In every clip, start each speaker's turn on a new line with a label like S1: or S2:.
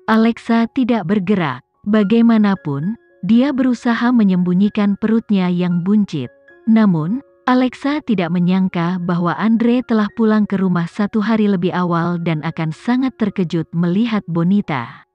S1: Alexa tidak bergerak. Bagaimanapun, dia berusaha menyembunyikan perutnya yang buncit. Namun, Alexa tidak menyangka bahwa Andre telah pulang ke rumah 1 hari lebih awal dan akan sangat terkejut melihat Bonita.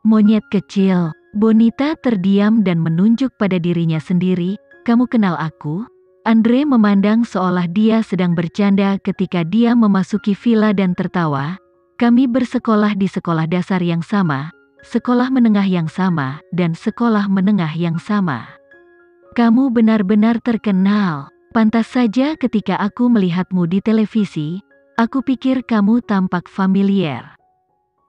S1: Monyet kecil, Bonita terdiam dan menunjuk pada dirinya sendiri. Kamu kenal aku? Andre memandang seolah dia sedang bercanda ketika dia memasuki villa dan tertawa. Kami bersekolah di sekolah dasar yang sama, sekolah menengah yang sama, dan sekolah menengah yang sama. Kamu benar-benar terkenal. Pantas saja ketika aku melihatmu di televisi, aku pikir kamu tampak familiar.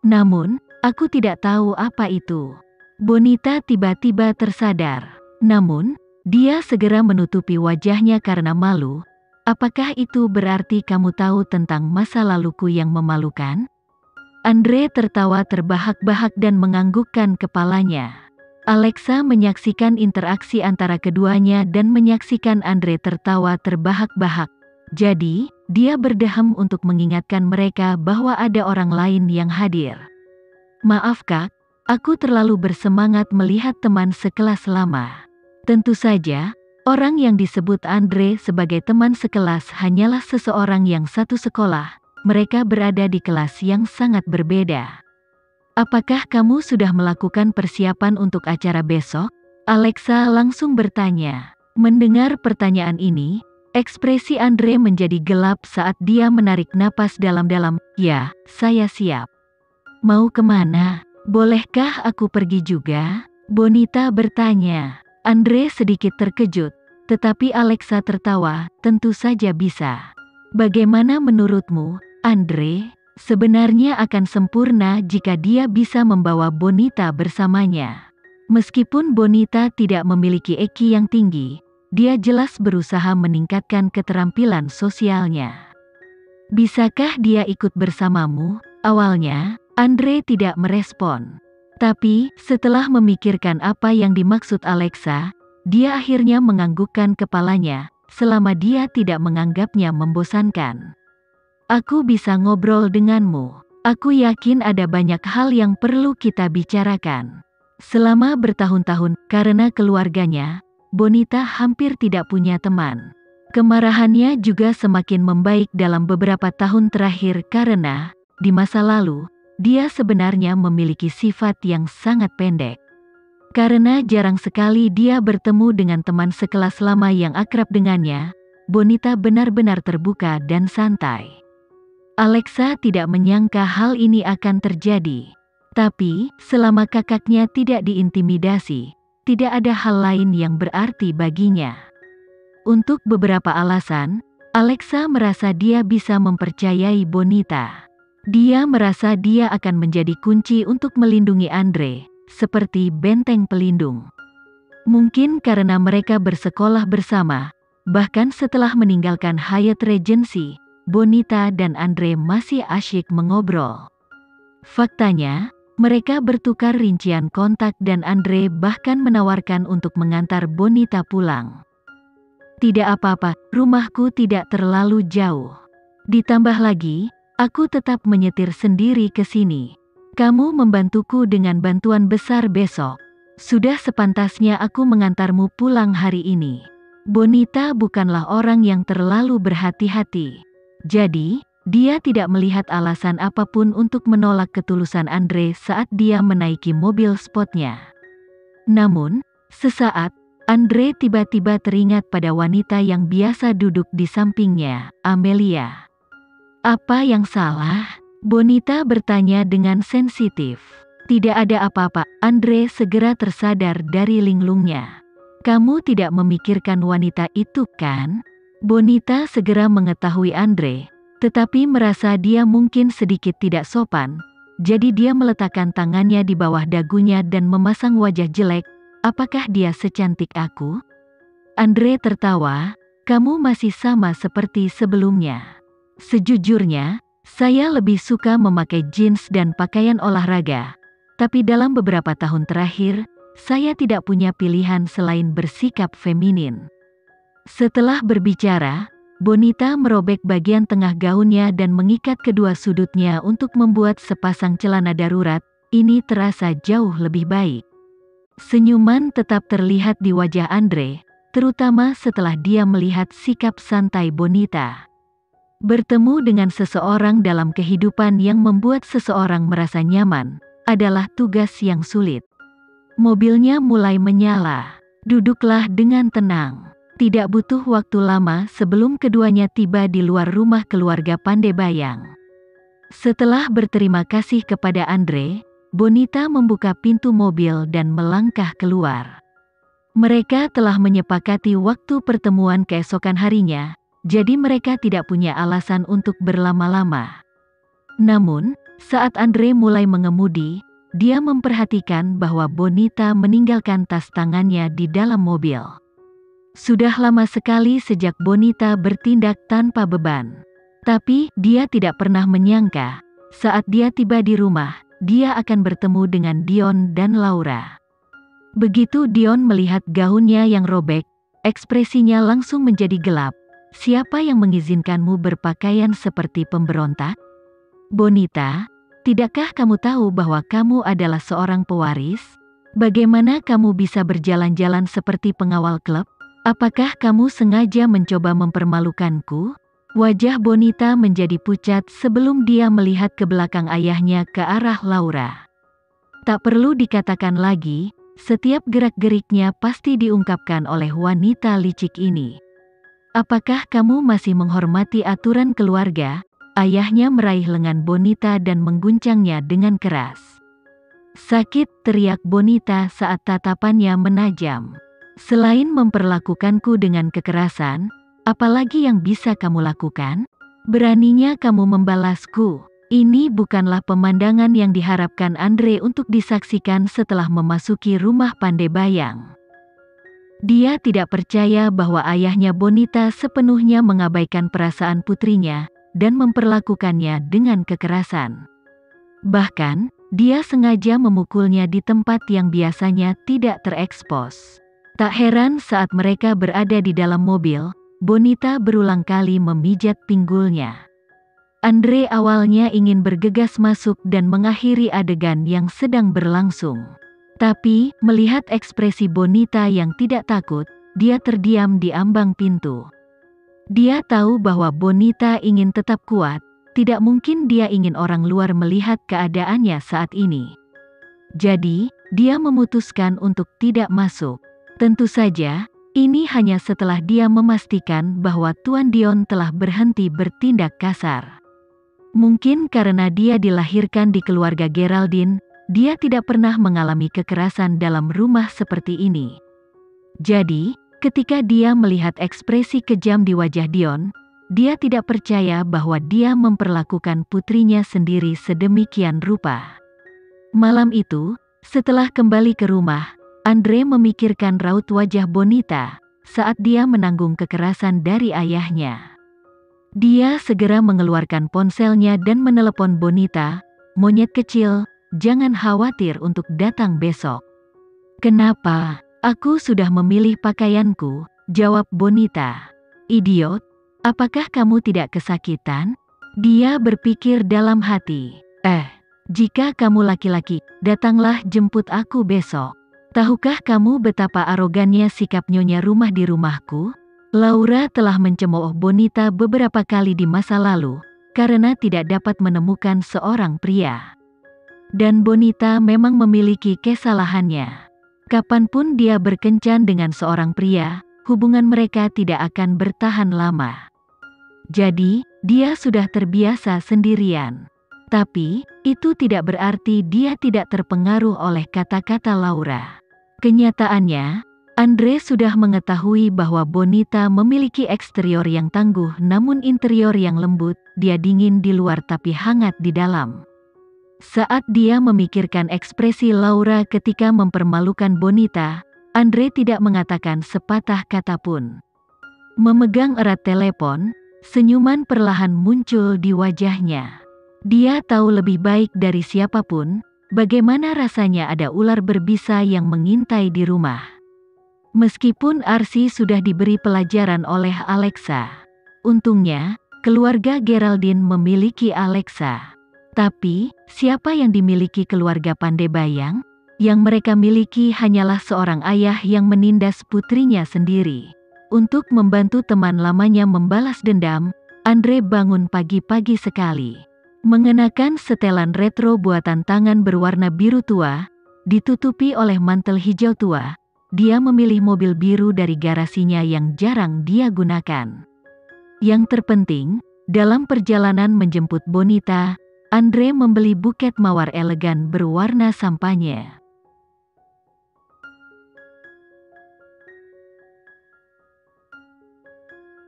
S1: Namun, aku tidak tahu apa itu. Bonita tiba-tiba tersadar. Namun, dia segera menutupi wajahnya karena malu. Apakah itu berarti kamu tahu tentang masa laluku yang memalukan? Andre tertawa terbahak-bahak dan menganggukkan kepalanya. Alexa menyaksikan interaksi antara keduanya dan menyaksikan Andre tertawa terbahak-bahak. Jadi, dia berdeham untuk mengingatkan mereka bahwa ada orang lain yang hadir. Maaf Kak, aku terlalu bersemangat melihat teman sekelas lama. Tentu saja, orang yang disebut Andre sebagai teman sekelas hanyalah seseorang yang satu sekolah. Mereka berada di kelas yang sangat berbeda. Apakah kamu sudah melakukan persiapan untuk acara besok? Alexa langsung bertanya. Mendengar pertanyaan ini, ekspresi Andre menjadi gelap saat dia menarik napas dalam-dalam. Ya, saya siap. Mau kemana? Bolehkah aku pergi juga? Bonita bertanya. Andre sedikit terkejut, tetapi Alexa tertawa. Tentu saja bisa. Bagaimana menurutmu, Andre? Sebenarnya akan sempurna jika dia bisa membawa Bonita bersamanya. Meskipun Bonita tidak memiliki EQ yang tinggi, dia jelas berusaha meningkatkan keterampilan sosialnya. Bisakah dia ikut bersamamu? Awalnya, Andre tidak merespon. Tapi, setelah memikirkan apa yang dimaksud Alexa, dia akhirnya menganggukkan kepalanya, selama dia tidak menganggapnya membosankan. Aku bisa ngobrol denganmu. Aku yakin ada banyak hal yang perlu kita bicarakan. Selama bertahun-tahun, karena keluarganya, Bonita hampir tidak punya teman. Kemarahannya juga semakin membaik dalam beberapa tahun terakhir karena, di masa lalu, dia sebenarnya memiliki sifat yang sangat pendek. Karena jarang sekali dia bertemu dengan teman sekelas lama yang akrab dengannya, Bonita benar-benar terbuka dan santai. Alexa tidak menyangka hal ini akan terjadi. Tapi, selama kakaknya tidak diintimidasi, tidak ada hal lain yang berarti baginya. Untuk beberapa alasan, Alexa merasa dia bisa mempercayai Bonita. Dia merasa dia akan menjadi kunci untuk melindungi Andre, seperti benteng pelindung. Mungkin karena mereka bersekolah bersama, bahkan setelah meninggalkan Hyatt Regency, Bonita dan Andre masih asyik mengobrol. Faktanya, mereka bertukar rincian kontak dan Andre bahkan menawarkan untuk mengantar Bonita pulang. Tidak apa-apa, rumahku tidak terlalu jauh. Ditambah lagi, aku tetap menyetir sendiri ke sini. Kamu membantuku dengan bantuan besar besok. Sudah sepantasnya aku mengantarmu pulang hari ini. Bonita bukanlah orang yang terlalu berhati-hati. Jadi, dia tidak melihat alasan apapun untuk menolak ketulusan Andre saat dia menaiki mobil sportnya. Namun, sesaat, Andre tiba-tiba teringat pada wanita yang biasa duduk di sampingnya, Amelia. Apa yang salah? Bonita bertanya dengan sensitif. Tidak ada apa-apa, Andre segera tersadar dari linglungnya. Kamu tidak memikirkan wanita itu kan? Bonita segera mengetahui Andre, tetapi merasa dia mungkin sedikit tidak sopan, jadi dia meletakkan tangannya di bawah dagunya dan memasang wajah jelek. Apakah dia secantik aku? Andre tertawa, kamu masih sama seperti sebelumnya. Sejujurnya, saya lebih suka memakai jeans dan pakaian olahraga, tapi dalam beberapa tahun terakhir, saya tidak punya pilihan selain bersikap feminin. Setelah berbicara, Bonita merobek bagian tengah gaunnya dan mengikat kedua sudutnya untuk membuat sepasang celana darurat. ini terasa jauh lebih baik. Senyuman tetap terlihat di wajah Andre, terutama setelah dia melihat sikap santai Bonita. Bertemu dengan seseorang dalam kehidupan yang membuat seseorang merasa nyaman adalah tugas yang sulit. Mobilnya mulai menyala. Duduklah dengan tenang. Tidak butuh waktu lama sebelum keduanya tiba di luar rumah keluarga Pandebayang. Setelah berterima kasih kepada Andre, Bonita membuka pintu mobil dan melangkah keluar. Mereka telah menyepakati waktu pertemuan keesokan harinya, jadi mereka tidak punya alasan untuk berlama-lama. Namun, saat Andre mulai mengemudi, dia memperhatikan bahwa Bonita meninggalkan tas tangannya di dalam mobil. Sudah lama sekali sejak Bonita bertindak tanpa beban. Tapi, dia tidak pernah menyangka, saat dia tiba di rumah, dia akan bertemu dengan Dion dan Laura. Begitu Dion melihat gaunnya yang robek, ekspresinya langsung menjadi gelap. Siapa yang mengizinkanmu berpakaian seperti pemberontak? Bonita, tidakkah kamu tahu bahwa kamu adalah seorang pewaris? Bagaimana kamu bisa berjalan-jalan seperti pengawal klub? Apakah kamu sengaja mencoba mempermalukanku? Wajah Bonita menjadi pucat sebelum dia melihat ke belakang ayahnya ke arah Laura. Tak perlu dikatakan lagi, setiap gerak-geriknya pasti diungkapkan oleh wanita licik ini. Apakah kamu masih menghormati aturan keluarga? Ayahnya meraih lengan Bonita dan mengguncangnya dengan keras. Sakit, teriak Bonita saat tatapannya menajam. Selain memperlakukanku dengan kekerasan, apalagi yang bisa kamu lakukan? Beraninya kamu membalasku. Ini bukanlah pemandangan yang diharapkan Andre untuk disaksikan setelah memasuki rumah Pandebayang. Dia tidak percaya bahwa ayahnya Bonita sepenuhnya mengabaikan perasaan putrinya dan memperlakukannya dengan kekerasan. Bahkan, dia sengaja memukulnya di tempat yang biasanya tidak terekspos. Tak heran saat mereka berada di dalam mobil, Bonita berulang kali memijat pinggulnya. Andre awalnya ingin bergegas masuk dan mengakhiri adegan yang sedang berlangsung. Tapi, melihat ekspresi Bonita yang tidak takut, dia terdiam di ambang pintu. Dia tahu bahwa Bonita ingin tetap kuat, tidak mungkin dia ingin orang luar melihat keadaannya saat ini. Jadi, dia memutuskan untuk tidak masuk. Tentu saja, ini hanya setelah dia memastikan bahwa Tuan Dion telah berhenti bertindak kasar. Mungkin karena dia dilahirkan di keluarga Geraldine, dia tidak pernah mengalami kekerasan dalam rumah seperti ini. Jadi, ketika dia melihat ekspresi kejam di wajah Dion, dia tidak percaya bahwa dia memperlakukan putrinya sendiri sedemikian rupa. Malam itu, setelah kembali ke rumah, Andre memikirkan raut wajah Bonita saat dia menanggung kekerasan dari ayahnya. Dia segera mengeluarkan ponselnya dan menelepon Bonita, "Monyet kecil, jangan khawatir untuk datang besok." "Kenapa? Aku sudah memilih pakaianku," jawab Bonita. "Idiot, apakah kamu tidak kesakitan?" Dia berpikir dalam hati. Jika kamu laki-laki, datanglah jemput aku besok." "Tahukah kamu betapa arogannya sikap nyonya rumah di rumahku?" Laura telah mencemooh Bonita beberapa kali di masa lalu, karena tidak dapat menemukan seorang pria. Dan Bonita memang memiliki kesalahannya. Kapanpun dia berkencan dengan seorang pria, hubungan mereka tidak akan bertahan lama. Jadi, dia sudah terbiasa sendirian. Tapi, itu tidak berarti dia tidak terpengaruh oleh kata-kata Laura. Kenyataannya, Andre sudah mengetahui bahwa Bonita memiliki eksterior yang tangguh namun interior yang lembut, dia dingin di luar tapi hangat di dalam. Saat dia memikirkan ekspresi Laura ketika mempermalukan Bonita, Andre tidak mengatakan sepatah kata pun. Memegang erat telepon, senyuman perlahan muncul di wajahnya. Dia tahu lebih baik dari siapapun, bagaimana rasanya ada ular berbisa yang mengintai di rumah. Meskipun Arsi sudah diberi pelajaran oleh Alexa. Untungnya, keluarga Geraldine memiliki Alexa. Tapi, siapa yang dimiliki keluarga Pandebayang? Yang mereka miliki hanyalah seorang ayah yang menindas putrinya sendiri. Untuk membantu teman lamanya membalas dendam, Andre bangun pagi-pagi sekali. Mengenakan setelan retro buatan tangan berwarna biru tua, ditutupi oleh mantel hijau tua, dia memilih mobil biru dari garasinya yang jarang dia gunakan. Yang terpenting, dalam perjalanan menjemput Bonita, Andre membeli buket mawar elegan berwarna sampanye.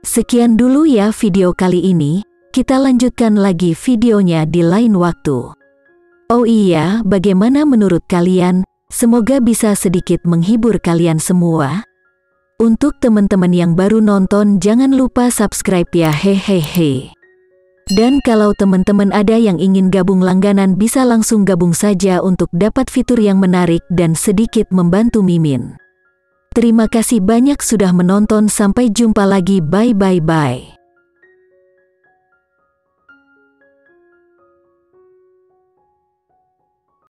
S1: Sekian dulu ya video kali ini, kita lanjutkan lagi videonya di lain waktu. Oh iya, bagaimana menurut kalian? Semoga bisa sedikit menghibur kalian semua. Untuk teman-teman yang baru nonton, jangan lupa subscribe ya, hehehe. Dan kalau teman-teman ada yang ingin gabung langganan, bisa langsung gabung saja untuk dapat fitur yang menarik dan sedikit membantu Mimin. Terima kasih banyak sudah menonton, sampai jumpa lagi, bye.